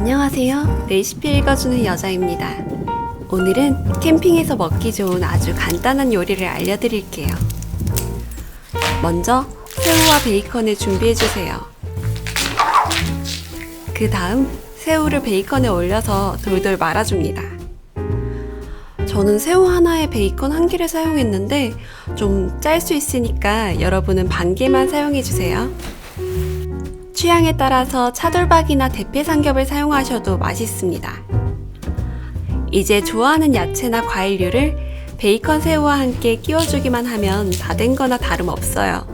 안녕하세요. 레시피 읽어주는 여자입니다. 오늘은 캠핑에서 먹기 좋은 아주 간단한 요리를 알려드릴게요. 먼저 새우와 베이컨을 준비해주세요. 그 다음 새우를 베이컨에 올려서 돌돌 말아줍니다. 저는 새우 하나에 베이컨 한 개를 사용했는데 좀 짤 수 있으니까 여러분은 반 개만 사용해주세요. 취향에 따라서 차돌박이나 대패 삼겹을 사용하셔도 맛있습니다. 이제 좋아하는 야채나 과일류를 베이컨 새우와 함께 끼워주기만 하면 다 된 거나 다름없어요.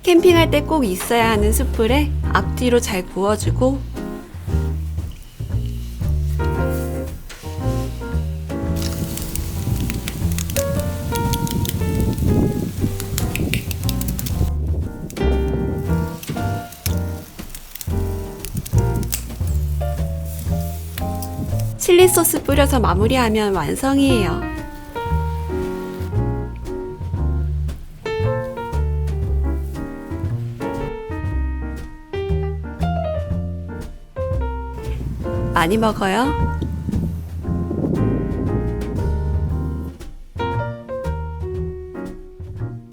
캠핑할 때 꼭 있어야 하는 숯불에 앞뒤로 잘 구워주고 칠리 소스 뿌려서 마무리하면 완성이에요. 많이 먹어요.